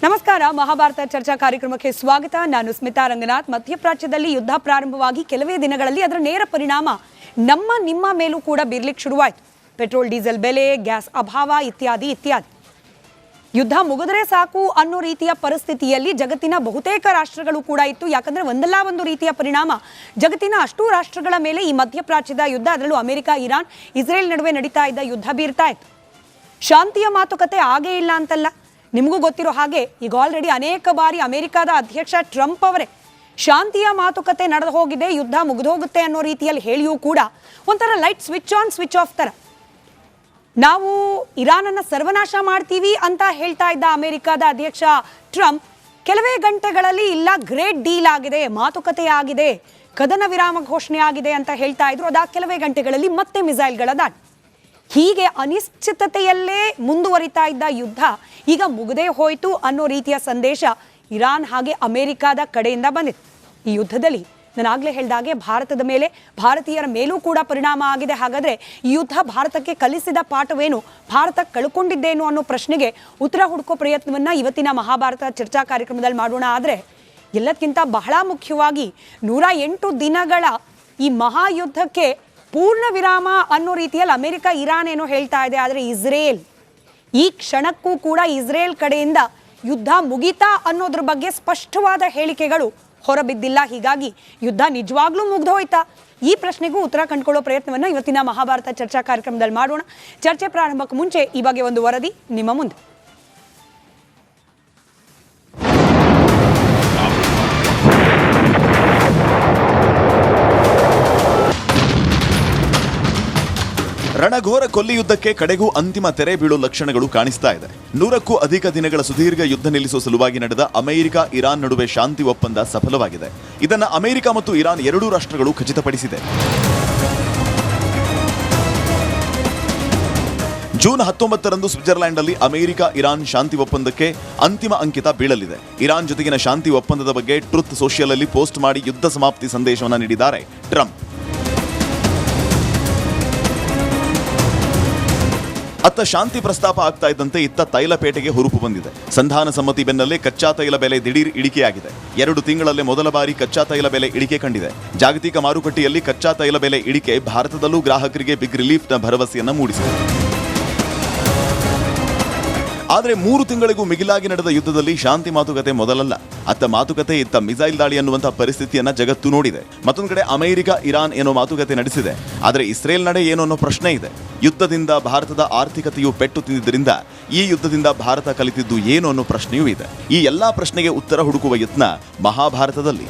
ನಮಸ್ಕಾರ. ಮಹಾಭಾರತ ಚರ್ಚಾ ಕಾರ್ಯಕ್ರಮಕ್ಕೆ ಸ್ವಾಗತ. ನಾನು ಸ್ಮಿತಾ ರಂಗನಾಥ್. ಮಧ್ಯಪ್ರಾಚ್ಯದಲ್ಲಿ ಯುದ್ಧ ಪ್ರಾರಂಭವಾಗಿ ಕೆಲವೇ ದಿನಗಳಲ್ಲಿ ಅದರ ನೇರ ಪರಿಣಾಮ ನಿಮ್ಮ ಮೇಲೂ ಕೂಡ ಬೀರ್ಲಿಕ್ಕೆ ಶುರುವಾಯಿತು. ಪೆಟ್ರೋಲ್ ಡೀಸೆಲ್ ಬೆಲೆ, ಗ್ಯಾಸ್ ಅಭಾವ ಇತ್ಯಾದಿ ಇತ್ಯಾದಿ. ಯುದ್ಧ ಮುಗಿದ್ರೆ ಸಾಕು ಅನ್ನೋ ರೀತಿಯ ಪರಿಸ್ಥಿತಿಯಲ್ಲಿ ಜಗತ್ತಿನ ಬಹುತೇಕ ರಾಷ್ಟ್ರಗಳು ಕೂಡ ಇತ್ತು. ಯಾಕಂದ್ರೆ ಒಂದಲ್ಲ ಒಂದು ರೀತಿಯ ಪರಿಣಾಮ ಜಗತ್ತಿನ ಅಷ್ಟೂ ರಾಷ್ಟ್ರಗಳ ಮೇಲೆ ಈ ಮಧ್ಯಪ್ರಾಚ್ಯದ ಯುದ್ಧ, ಅದರಲ್ಲೂ ಅಮೆರಿಕ, ಇರಾನ್, ಇಸ್ರೇಲ್ ನಡುವೆ ನಡೀತಾ ಇದ್ದ ಯುದ್ಧ ಬೀರ್ತಾ ಇತ್ತು. ಶಾಂತಿಯ ಮಾತುಕತೆ ಆಗೇ ಇಲ್ಲ ಅಂತಲ್ಲ, ನಿಮಗೂ ಗೊತ್ತಿರೋ ಹಾಗೆ ಈಗ ಆಲ್ರೆಡಿ ಅನೇಕ ಬಾರಿ ಅಮೆರಿಕದ ಅಧ್ಯಕ್ಷ ಟ್ರಂಪ್ ಅವರೇ ಶಾಂತಿಯ ಮಾತುಕತೆ ನಡೆದು ಹೋಗಿದೆ, ಯುದ್ಧ ಮುಗಿದೋಗುತ್ತೆ ಅನ್ನೋ ರೀತಿಯಲ್ಲಿ ಹೇಳಿಯೂ ಕೂಡ ಒಂಥರ light switch on switch off ಥರ ನಾವು ಇರಾನನ್ನು ಸರ್ವನಾಶ ಮಾಡ್ತೀವಿ ಅಂತ ಹೇಳ್ತಾ ಇದ್ದ ಅಮೆರಿಕದ ಅಧ್ಯಕ್ಷ ಟ್ರಂಪ್ ಕೆಲವೇ ಗಂಟೆಗಳಲ್ಲಿ ಇಲ್ಲ, ಗ್ರೇಟ್ ಡೀಲ್ ಆಗಿದೆ, ಮಾತುಕತೆ ಆಗಿದೆ, ಕದನ ವಿರಾಮ ಘೋಷಣೆ ಆಗಿದೆ ಅಂತ ಹೇಳ್ತಾ ಇದ್ರು. ಅದಾದ ಕೆಲವೇ ಗಂಟೆಗಳಲ್ಲಿ ಮತ್ತೆ ಮಿಸೈಲ್ಗಳ ದಾಳಿ. ಹೀಗೆ ಅನಿಶ್ಚಿತತೆಯಲ್ಲೇ ಮುಂದುವರಿತಾ ಇದ್ದ ಯುದ್ಧ ಈಗ ಮುಗದೇ ಹೋಯಿತು ಅನ್ನೋ ರೀತಿಯ ಸಂದೇಶ ಇರಾನ್ ಹಾಗೆ ಅಮೆರಿಕದ ಕಡೆಯಿಂದ ಬಂದಿದೆ. ಈ ಯುದ್ಧದಲ್ಲಿ ನಾನು ಆಗಲೇ ಹೇಳಿದಾಗೆ ಭಾರತದ ಮೇಲೆ, ಭಾರತೀಯರ ಮೇಲೂ ಕೂಡ ಪರಿಣಾಮ ಆಗಿದೆ. ಹಾಗಾದರೆ ಈ ಯುದ್ಧ ಭಾರತಕ್ಕೆ ಕಲಿಸಿದ ಪಾಠವೇನು, ಭಾರತ ಕಳ್ಕೊಂಡಿದ್ದೇನು ಅನ್ನೋ ಪ್ರಶ್ನೆಗೆ ಉತ್ತರ ಹುಡುಕೋ ಪ್ರಯತ್ನವನ್ನು ಇವತ್ತಿನ ಮಹಾಭಾರತ ಚರ್ಚಾ ಕಾರ್ಯಕ್ರಮದಲ್ಲಿ ಮಾಡೋಣ. ಆದರೆ ಎಲ್ಲದಕ್ಕಿಂತ ಬಹಳ ಮುಖ್ಯವಾಗಿ 108 ದಿನಗಳ ಈ ಮಹಾಯುದ್ಧಕ್ಕೆ ಪೂರ್ಣ ವಿರಾಮ ಅನ್ನೋ ರೀತಿಯಲ್ಲಿ ಅಮೆರಿಕ, ಇರಾನ್ ಏನೋ ಹೇಳ್ತಾ ಇದೆ. ಆದರೆ ಇಸ್ರೇಲ್ ಈ ಕ್ಷಣಕ್ಕೂ ಕೂಡ ಇಸ್ರೇಲ್ ಕಡೆಯಿಂದ ಯುದ್ಧ ಮುಗಿತಾ ಅನ್ನೋದ್ರ ಬಗ್ಗೆ ಸ್ಪಷ್ಟವಾದ ಹೇಳಿಕೆಗಳು ಹೊರಬಿದ್ದಿಲ್ಲ. ಹೀಗಾಗಿ ಯುದ್ಧ ನಿಜವಾಗ್ಲೂ ಮುಗ್ದು ಹೋಯ್ತಾ, ಈ ಪ್ರಶ್ನೆಗೂ ಉತ್ತರ ಕಂಡುಕೊಳ್ಳೋ ಪ್ರಯತ್ನವನ್ನು ಇವತ್ತಿನ ಮಹಾಭಾರತ ಚರ್ಚಾ ಕಾರ್ಯಕ್ರಮದಲ್ಲಿ ಮಾಡೋಣ. ಚರ್ಚೆ ಪ್ರಾರಂಭಕ್ಕೆ ಮುಂಚೆ ಈ ಬಗ್ಗೆ ಒಂದು ವರದಿ ನಿಮ್ಮ ಮುಂದೆ. ರಣಘೋರ ಕೊಲ್ಲಿಯುದ್ಧಕ್ಕೆ ಕಡೆಗೂ ಅಂತಿಮ ತೆರೆ ಬೀಳೋ ಲಕ್ಷಣಗಳು ಕಾಣಿಸ್ತಾ ಇದೆ. 100ಕ್ಕೂ ಅಧಿಕ ದಿನಗಳ ಸುದೀರ್ಘ ಯುದ್ಧ ನಿಲ್ಲಿಸುವ ಸಲುವಾಗಿ ನಡೆದ ಅಮೆರಿಕ, ಇರಾನ್ ನಡುವೆ ಶಾಂತಿ ಒಪ್ಪಂದ ಸಫಲವಾಗಿದೆ. ಇದನ್ನು ಅಮೆರಿಕ ಮತ್ತು ಇರಾನ್ ಎರಡೂ ರಾಷ್ಟ್ರಗಳು ಖಚಿತಪಡಿಸಿದೆ. ಜೂನ್ 19ರಂದು ಸ್ವಿಟ್ಜರ್ಲ್ಯಾಂಡ್ನಲ್ಲಿ ಅಮೆರಿಕ, ಇರಾನ್ ಶಾಂತಿ ಒಪ್ಪಂದಕ್ಕೆ ಅಂತಿಮ ಅಂಕಿತ ಬೀಳಲಿದೆ. ಇರಾನ್ ಜೊತೆಗಿನ ಶಾಂತಿ ಒಪ್ಪಂದದ ಬಗ್ಗೆ ಟ್ರುತ್ ಸೋಷಿಯಲ್ ಅಲ್ಲಿ ಪೋಸ್ಟ್ ಮಾಡಿ ಯುದ್ಧ ಸಮಾಪ್ತಿ ಸಂದೇಶವನ್ನು ನೀಡಿದ್ದಾರೆ ಟ್ರಂಪ್. ಅತ್ತ ಶಾಂತಿ ಪ್ರಸ್ತಾಪ ಆಗ್ತಾ ಇದ್ದಂತೆ ಇತ್ತ ತೈಲಪೇಟೆಗೆ ಹುರುಪು ಬಂದಿದೆ. ಸಂಧಾನ ಸಮ್ಮತಿ ಬೆನ್ನಲ್ಲೇ ಕಚ್ಚಾ ತೈಲ ಬೆಲೆ ದಿಢೀರ್ ಇಳಿಕೆಯಾಗಿದೆ. 2 ತಿಂಗಳಲ್ಲೇ ಮೊದಲ ಬಾರಿ ಕಚ್ಚಾ ತೈಲ ಬೆಲೆ ಇಳಿಕೆ ಕಂಡಿದೆ. ಜಾಗತಿಕ ಮಾರುಕಟ್ಟೆಯಲ್ಲಿ ಕಚ್ಚಾ ತೈಲ ಬೆಲೆ ಇಳಿಕೆ ಭಾರತದಲ್ಲೂ ಗ್ರಾಹಕರಿಗೆ ಬಿಗ್ ರಿಲೀಫ್ನ ಭರವಸೆಯನ್ನು ಮೂಡಿಸಿದೆ. ಆದರೆ 3 ತಿಂಗಳಿಗೂ ಮಿಗಿಲಾಗಿ ನಡೆದ ಯುದ್ಧದಲ್ಲಿ ಶಾಂತಿ ಮಾತುಕತೆ ಮೊದಲಲ್ಲ. ಅತ್ತ ಮಾತುಕತೆ, ಇತ್ತ ಮಿಸೈಲ್ ದಾಳಿ ಅನ್ನುವಂತಹ ಪರಿಸ್ಥಿತಿಯನ್ನ ಜಗತ್ತು ನೋಡಿದೆ. ಮತ್ತೊಂದು ಕಡೆ ಅಮೆರಿಕ, ಇರಾನ್ ಏನೋ ಮಾತುಕತೆ ನಡೆಸಿದೆ. ಆದರೆ ಇಸ್ರೇಲ್ ನಡೆ ಏನು ಅನ್ನೋ ಪ್ರಶ್ನೆ ಇದೆ. ಯುದ್ಧದಿಂದ ಭಾರತದ ಆರ್ಥಿಕತೆಯು ಪೆಟ್ಟು ತಿಂದಿದ್ದರಿಂದ ಈ ಯುದ್ಧದಿಂದ ಭಾರತ ಕಲಿತಿದ್ದು ಏನು ಅನ್ನೋ ಪ್ರಶ್ನೆಯೂ ಇದೆ. ಈ ಎಲ್ಲಾ ಪ್ರಶ್ನೆಗೆ ಉತ್ತರ ಹುಡುಕುವ ಯತ್ನ ಮಹಾಭಾರತದಲ್ಲಿ.